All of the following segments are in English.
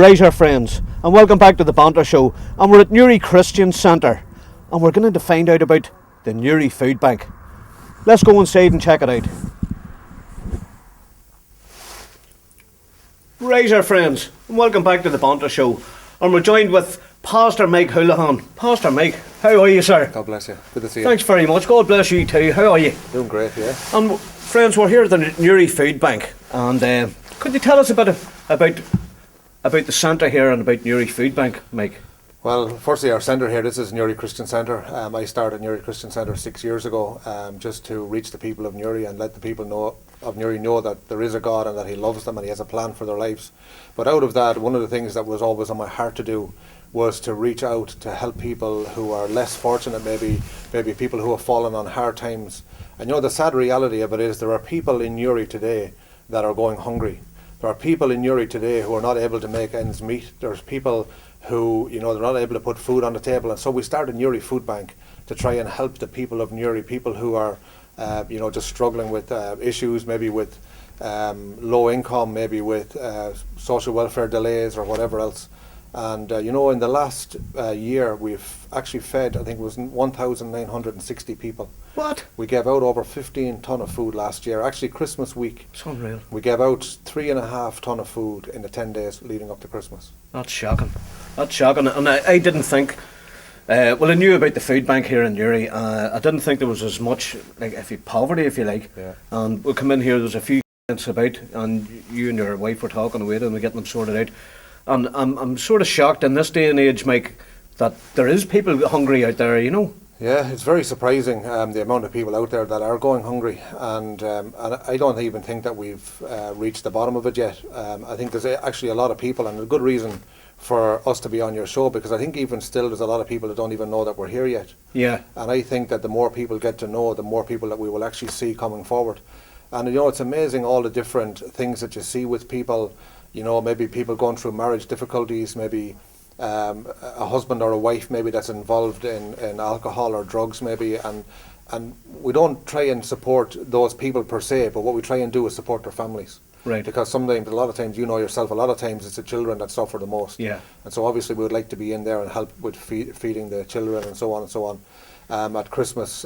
Rise our friends, and welcome back to the Banter show. And we're at Newry Christian Centre, and we're going to find out about the Newry Food Bank. Let's go inside and check it out. Rise our friends, and welcome back to the Banter show. And we're joined with Pastor Mike Holohan. Pastor Mike, how are you, sir? God bless you. Good to see you. Thanks very much. God bless you too. How are you? Doing great, yeah. And friends, we're here at the Newry Food Bank, and could you tell us about the centre here and about Newry Food Bank, Mike? Well, firstly, our centre here, this is Newry Christian Centre. I started Newry Christian Centre 6 years ago, just to reach the people of Newry and let the people of Newry know that there is a God and that He loves them and He has a plan for their lives. But out of that, one of the things that was always on my heart to do was to reach out to help people who are less fortunate, maybe people who have fallen on hard times. And you know, the sad reality of it is there are people in Newry today that are going hungry. There are people in Newry today who are not able to make ends meet. There's people who, you know, they're not able to put food on the table. And so we started Newry Food Bank to try and help the people of Newry, people who are, just struggling with issues, maybe with low income, maybe with social welfare delays or whatever else. And, in the last year, we've actually fed, I think it was 1,960 people. What? We gave out over 15 tonne of food last year. Actually, Christmas week. It's unreal. We gave out 3.5 tonne of food in the 10 days leading up to Christmas. That's shocking. That's shocking. And I didn't think, I knew about the food bank here in Newry. I didn't think there was as much, poverty, if you like. Yeah. And we come in here, there's a few about, and you and your wife were talking away to them and getting them sorted out. And I'm sort of shocked in this day and age, Mike, that there is people hungry out there, you know. Yeah, it's very surprising the amount of people out there that are going hungry, and I don't even think that we've reached the bottom of it yet. I think there's actually a lot of people, and a good reason for us to be on your show, because I think even still there's a lot of people that don't even know that we're here yet. Yeah. And I think that the more people get to know, the more people that we will actually see coming forward. And it's amazing all the different things that you see with people. Maybe people going through marriage difficulties, maybe a husband or a wife maybe that's involved in alcohol or drugs maybe, and we don't try and support those people per se, but what we try and do is support their families. Right. Because a lot of times, you know yourself, a lot of times it's the children that suffer the most. Yeah. And so obviously we would like to be in there and help with feeding the children and so on and so on. At Christmas,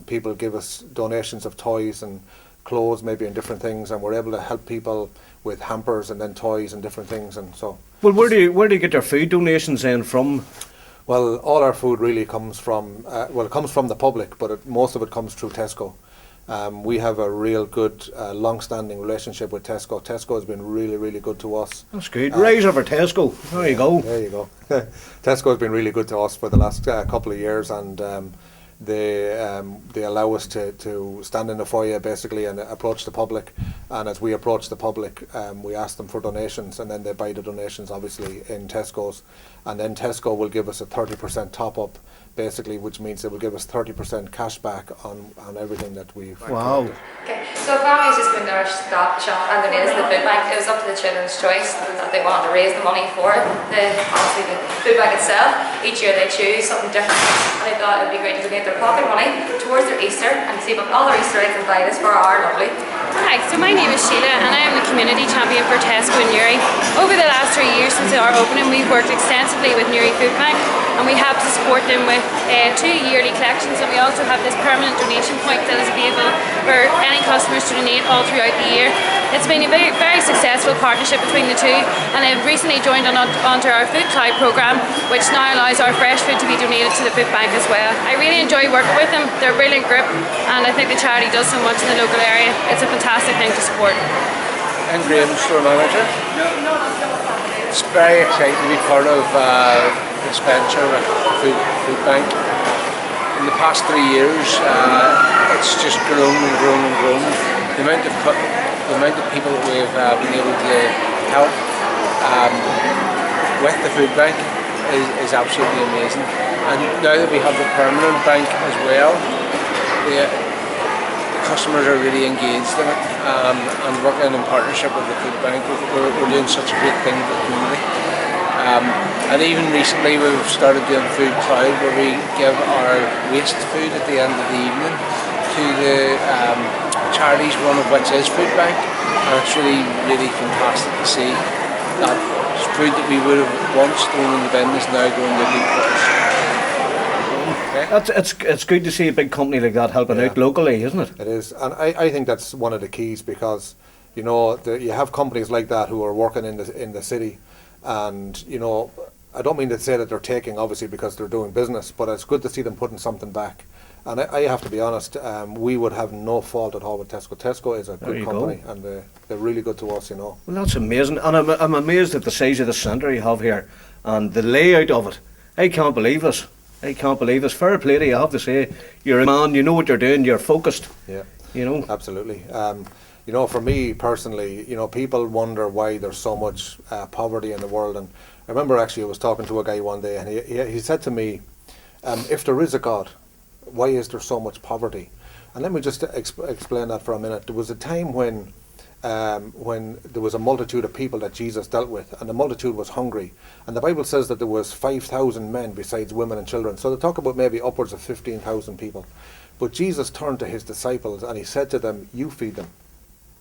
people give us donations of toys and clothes maybe and different things, and we're able to help people with hampers and then toys and different things. And so, well, where do you get your food donations then from? Well, all our food really comes from it comes from the public, but most of it comes through Tesco. We have a real good long-standing relationship with Tesco. Tesco has been really, really good to us. That's good. Rise over Tesco. There you go. There you go. Tesco has been really good to us for the last couple of years, and they allow us to stand in the foyer basically and approach the public, and as we approach the public, we ask them for donations, and then they buy the donations obviously in Tesco's, and then Tesco will give us a 30% top up basically, which means they will give us 30% cash back on everything that we've Wow. collected. Okay, so families just been there shop and donated to the food bank. It was up to the children's choice that they wanted to raise the money for the food bank itself. Each year they choose something different, and they thought it would be great to donate their pocket money towards their Easter and save up all their Easter eggs and buy this for our lovely. Hi, so my name is Sheila and I am the community champion for Tesco in Newry. Over the last 3 years since our opening, we've worked extensively with Newry Food Bank, and we have to support them with 2 yearly collections, and we also have this permanent donation point that is available for any customers to donate all throughout the year. It's been a very, very successful partnership between the two, and I've recently joined onto our Food Cloud programme, which now allows our fresh food to be donated to the food bank as well. I really enjoy working with them. They're a brilliant group, and I think the charity does so much in the local area. It's a fantastic thing to support. I'm Graham, store manager. It's very exciting to be part of this venture with the food bank. In the past 3 years, it's just grown and grown and grown. The amount of people that we've been able to help with the food bank is absolutely amazing. And now that we have the permanent bank as well, the customers are really engaged in it, and working in partnership with the food bank, we're doing such a great thing for the community. And even recently we've started doing Food Cloud, where we give our waste food at the end of the evening to the charities, one of which is Food Bank, and it's really, really fantastic to see that It's food that we would have once thrown in the bin is now going to be put us. It's good to see a big company like that helping out locally, isn't it? It is, and I think that's one of the keys, because you know you have companies like that who are working in the city, and you know, I don't mean to say that they're taking, obviously, because they're doing business, but it's good to see them putting something back. And I have to be honest, we would have no fault at all with Tesco. Tesco is a good company, and they're really good to us, you know. Well, that's amazing, and I'm amazed at the size of the centre you have here and the layout of it. I can't believe it. I can't believe this. Fair play to you, I have to say. You're a man, you know what you're doing, you're focused. Yeah. You know? Absolutely. You know, for me personally, you know, people wonder why there's so much poverty in the world. And I remember actually I was talking to a guy one day, and he said to me, if there is a God, why is there so much poverty? And let me just explain that for a minute. There was a time when there was a multitude of people that Jesus dealt with, and the multitude was hungry. And the Bible says that there was 5,000 men besides women and children. So they talk about maybe upwards of 15,000 people. But Jesus turned to his disciples and he said to them, you feed them.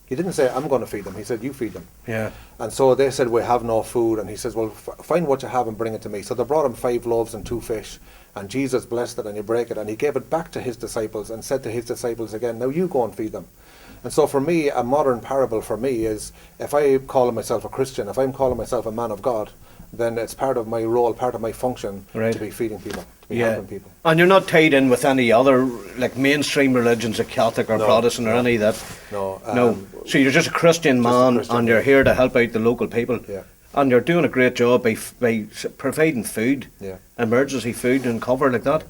He didn't say, I'm going to feed them. He said, you feed them. Yeah. And so they said, we have no food. And he says, well, find what you have and bring it to me. So they brought him 5 loaves and 2 fish. And Jesus blessed it and he broke it. And he gave it back to his disciples and said to his disciples again, now you go and feed them. And so for me, a modern parable for me is, if I call myself a Christian, if I'm calling myself a man of God, then it's part of my role, part of my function to be feeding people, to be helping people. And you're not tied in with any other, like, mainstream religions, like Catholic or Protestant or any of that? No. No. So you're just a Christian man, and you're here to help out the local people. Yeah. And you're doing a great job by providing food, emergency food and cover like that.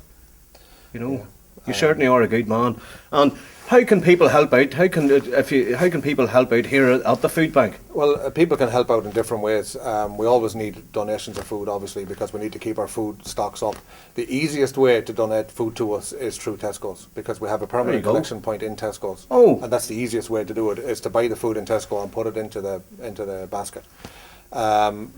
You know, you certainly are a good man. And how can people help out? How can people help out here at the food bank? Well, people can help out in different ways. We always need donations of food, obviously, because we need to keep our food stocks up. The easiest way to donate food to us is through Tesco's, because we have a permanent collection point in Tesco's. Oh. And that's the easiest way to do it, is to buy the food in Tesco and put it into the basket.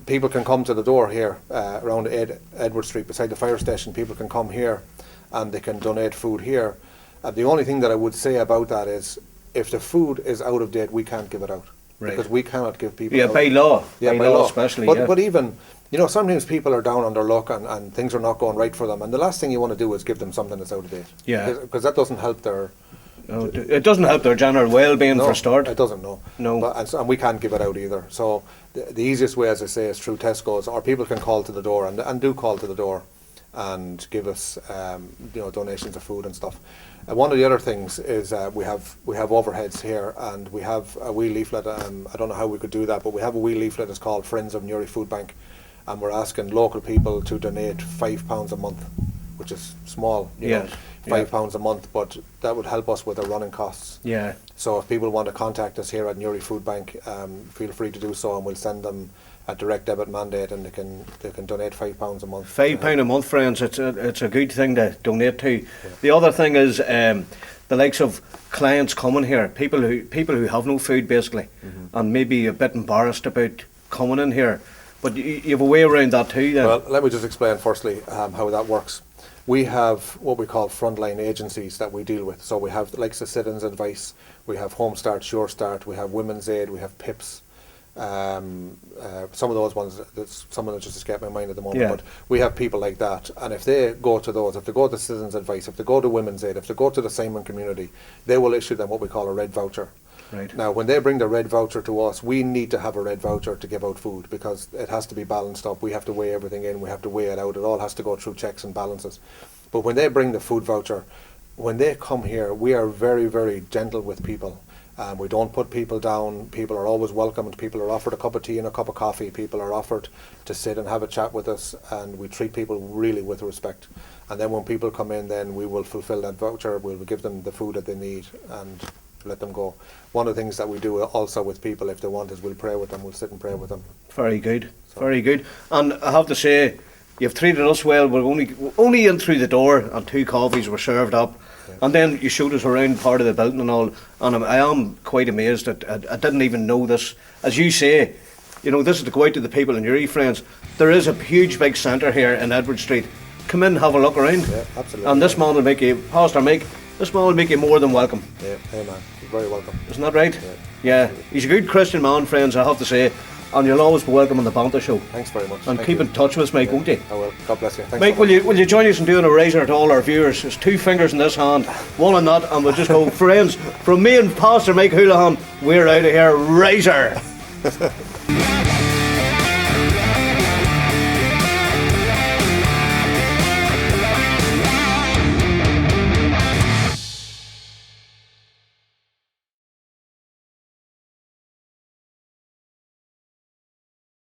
People can come to the door here around Edward Street beside the fire station. People can come here and they can donate food here. The only thing that I would say about that is, if the food is out of date, we can't give it out. Right. Because we cannot give people out. By law. Yeah, by law especially. But even, you know, sometimes people are down on their luck and things are not going right for them. And the last thing you want to do is give them something that's out of date. Yeah. Because that doesn't help their... No, it doesn't help their general well-being for a start. It doesn't, no. But, and we can't give it out either. So the easiest way, as I say, is through Tesco's, or people can call to the door, and do call to the door and give us donations of food and stuff. One of the other things is we have overheads here, and we have a wee leaflet. I don't know how we could do that, but we have a wee leaflet. It's called Friends of Newry Food Bank, and we're asking local people to donate £5 a month, which is small, you know, £5 a month, but that would help us with our running costs. Yeah. So if people want to contact us here at Newry Food Bank, feel free to do so, and we'll send them a direct debit mandate, and they can donate £5 a month. £5 a month, friends. It's a good thing to donate to. Yeah. The other thing is the likes of clients coming here, people who have no food basically, and maybe a bit embarrassed about coming in here. But you have a way around that too. Then. Well, let me just explain firstly how that works. We have what we call frontline agencies that we deal with. So we have the likes of Citizens Advice, we have Home Start, Sure Start, we have Women's Aid, we have PIPS. Some of those ones, some of them just escape my mind at the moment, but we have people like that, and if they go to those, if they go to Citizens Advice, if they go to Women's Aid, if they go to the Simon Community, they will issue them what we call a red voucher. Right. Now when they bring the red voucher to us, we need to have a red voucher to give out food, because it has to be balanced up. We have to weigh everything in, we have to weigh it out, it all has to go through checks and balances. But when they bring the food voucher, when they come here, we are very, very gentle with people. We don't put people down. People are always welcomed. People are offered a cup of tea and a cup of coffee. People are offered to sit and have a chat with us, and we treat people really with respect. And then when people come in, then we will fulfill that voucher. We'll give them the food that they need and let them go. One of the things that we do also with people, if they want, is we'll pray with them. We'll sit and pray with them. Very good. So. Very good. And I have to say, you've treated us well. We're only in through the door, and 2 coffees were served up. And then you showed us around part of the building and all, and I am quite amazed that I didn't even know this. As you say, you know, this is to go out to the people in Newry, friends. There is a huge big centre here in Edward Street. Come in, have a look around. Yeah, absolutely. And this man will make you, Pastor Mike, this man will make you more than welcome. Yeah, hey man, you're very welcome. Isn't that right? Yeah. He's a good Christian man, friends, I have to say. and you'll always be welcome on the Banter show. Thanks very much. And Thank keep you. in touch with us, Mike, won't you? I will. God bless you. Thanks Mike, so much. will you join us in doing a razor to all our viewers? There's 2 fingers in this hand, 1 in that, and we'll just go, friends, from me and Pastor Mike Holohan, we're out of here, razor.